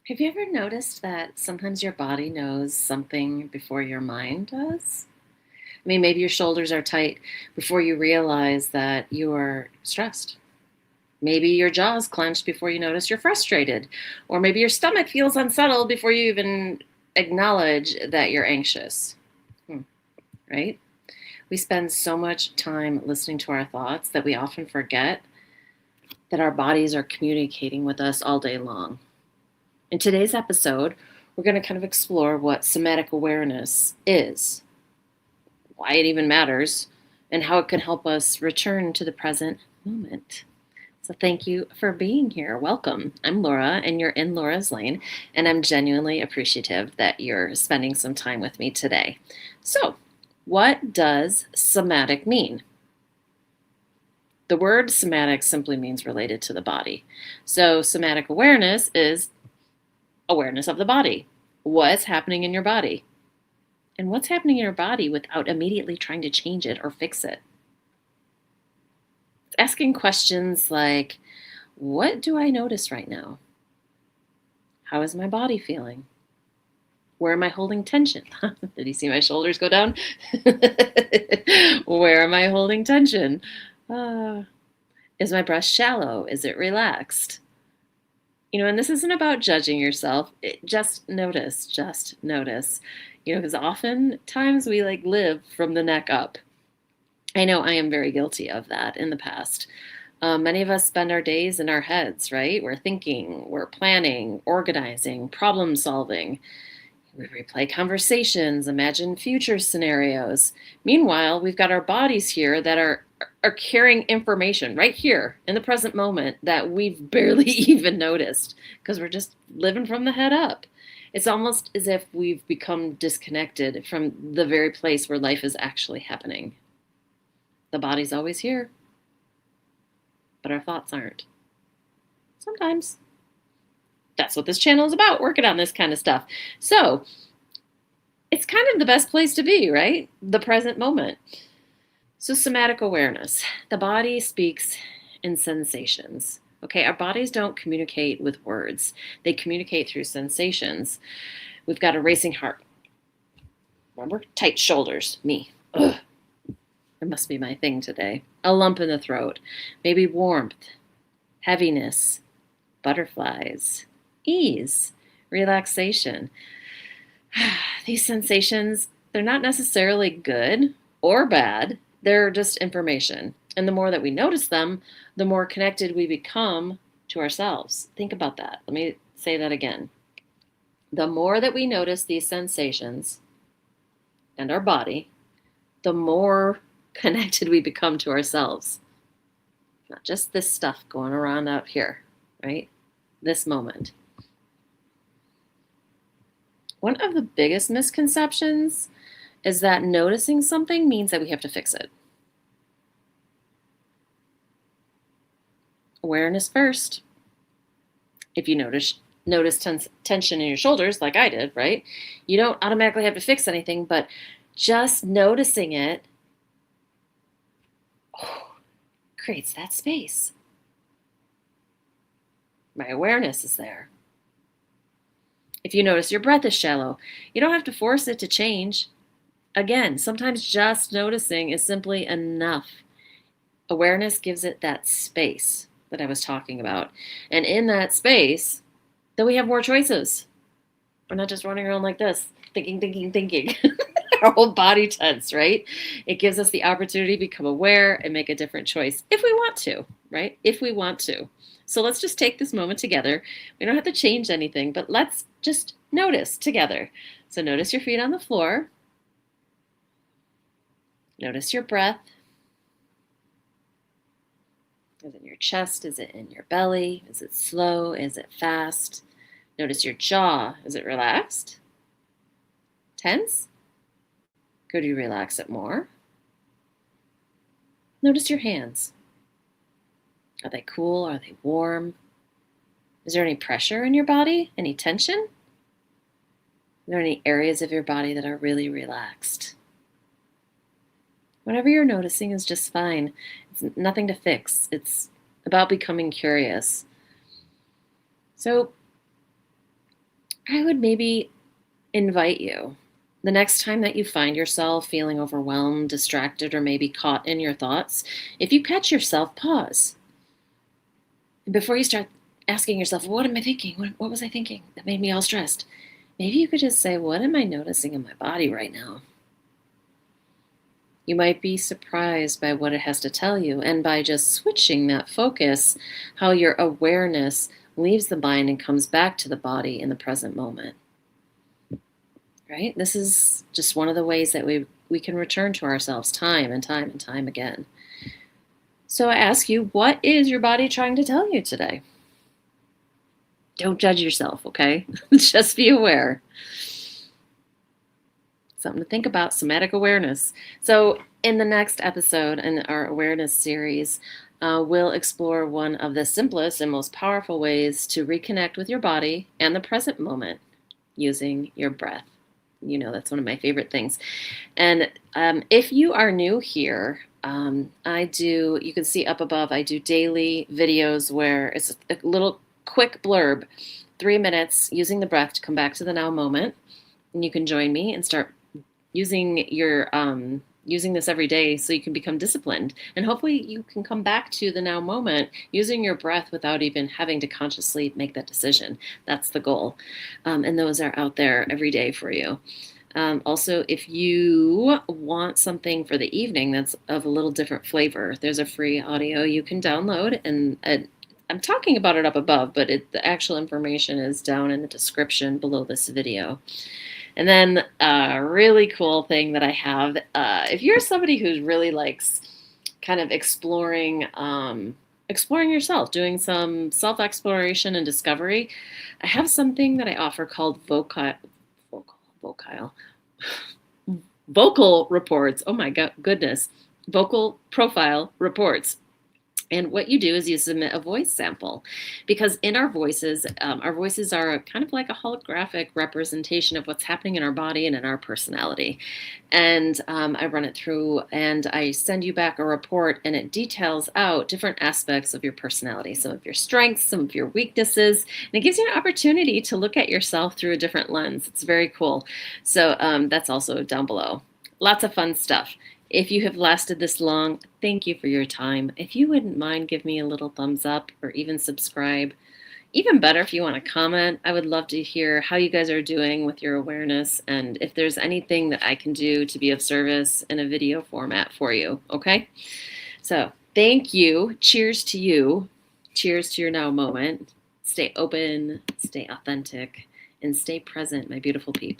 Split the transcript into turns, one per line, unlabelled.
Have you ever noticed that sometimes your body knows something before your mind does? I mean, maybe your shoulders are tight before you realize that you're stressed. Maybe your jaw's clenched before you notice you're frustrated. Or maybe your stomach feels unsettled before you even acknowledge that you're anxious. Hmm, right? We spend so much time listening to our thoughts that we often forget that our bodies are communicating with us all day long. In today's episode, we're going to kind of explore what somatic awareness is, why it even matters, and how it can help us return to the present moment. So, thank you for being here. Welcome. I'm Laura, and you're in Laura's Lane, and I'm genuinely appreciative that you're spending some time with me today. So, what does somatic mean? The word somatic simply means related to the body. So, somatic awareness is awareness of the body. What's happening in your body? And what's happening in your body without immediately trying to change it or fix it? It's asking questions like, what do I notice right now? How is my body feeling? Where am I holding tension? Did you see my shoulders go down? Where am I holding tension? Uh, is my breath shallow? Is it relaxed? And this isn't about judging yourself. Just notice, because oftentimes we live from the neck up. I know I am very guilty of that in the past. Many of us spend our days in our heads, right? We're thinking, we're planning, organizing, problem solving. We replay conversations, imagine future scenarios. Meanwhile, we've got our bodies here that are carrying information right here in the present moment that we've barely even noticed because we're just living from the head up. It's almost as if we've become disconnected from the very place where life is actually happening. The body's always here, but our thoughts aren't. Sometimes. That's what this channel is about, working on this kind of stuff. So it's kind of the best place to be, right? The present moment. So somatic awareness. The body speaks in sensations. Okay, our bodies don't communicate with words. They communicate through sensations. We've got a racing heart. Remember? Tight shoulders. Me. Ugh. It must be my thing today. A lump in the throat. Maybe warmth. Heaviness. Butterflies. Ease, relaxation. These sensations, they're not necessarily good or bad. They're just information. And the more that we notice them, the more connected we become to ourselves. Think about that. Let me say that again. The more that we notice these sensations and our body, the more connected we become to ourselves. Not just this stuff going around out here, right? This moment. One of the biggest misconceptions is that noticing something means that we have to fix it. Awareness first. If you notice tension in your shoulders, like I did, right? You don't automatically have to fix anything, but just noticing it creates that space. My awareness is there. If you notice your breath is shallow, you don't have to force it to change. Again, sometimes just noticing is simply enough. Awareness gives it that space that I was talking about. And in that space, then we have more choices. We're not just running around like this, thinking. Our whole body tense, right? It gives us the opportunity to become aware and make a different choice if we want to, right? If we want to. So let's just take this moment together. We don't have to change anything, but let's just notice together. So notice your feet on the floor. Notice your breath. Is it in your chest? Is it in your belly? Is it slow? Is it fast? Notice your jaw. Is it relaxed? Tense? Could you relax it more? Notice your hands. Are they cool? Are they warm? Is there any pressure in your body? Any tension? Are there any areas of your body that are really relaxed? Whatever you're noticing is just fine. It's nothing to fix. It's about becoming curious. So I would maybe invite you the next time that you find yourself feeling overwhelmed, distracted, or maybe caught in your thoughts, if you catch yourself, pause. And before you start asking yourself, what am I thinking? What was I thinking that made me all stressed? Maybe you could just say, what am I noticing in my body right now? You might be surprised by what it has to tell you. And by just switching that focus, how your awareness leaves the mind and comes back to the body in the present moment. Right? This is just one of the ways that we can return to ourselves time and time and time again. So I ask you, what is your body trying to tell you today? Don't judge yourself, okay? Just be aware. Something to think about, somatic awareness. So in the next episode in our awareness series, we'll explore one of the simplest and most powerful ways to reconnect with your body and the present moment using your breath. You know, that's one of my favorite things. And if you are new here, you can see up above, I do daily videos where it's a little quick blurb, 3 minutes using the breath to come back to the now moment. And you can join me and start using this every day so you can become disciplined. And hopefully you can come back to the now moment using your breath without even having to consciously make that decision. That's the goal. And those are out there every day for you. Also, if you want something for the evening that's of a little different flavor, there's a free audio you can download. And I'm talking about it up above, but the actual information is down in the description below this video. And then a really cool thing that I have, if you're somebody who really likes kind of exploring yourself, doing some self-exploration and discovery, I have something that I offer called vocal reports. Oh my goodness. Vocal profile reports. And what you do is you submit a voice sample, because in our voices are kind of like a holographic representation of what's happening in our body and in our personality. And I run it through and I send you back a report, and it details out different aspects of your personality, some of your strengths, some of your weaknesses, and it gives you an opportunity to look at yourself through a different lens. It's very cool. So that's also down below. Lots of fun stuff. If you have lasted this long, thank you for your time. If you wouldn't mind, give me a little thumbs up or even subscribe. Even better if you want to comment. I would love to hear how you guys are doing with your awareness and if there's anything that I can do to be of service in a video format for you, okay? So thank you. Cheers to you. Cheers to your now moment. Stay open, stay authentic, and stay present, my beautiful peeps.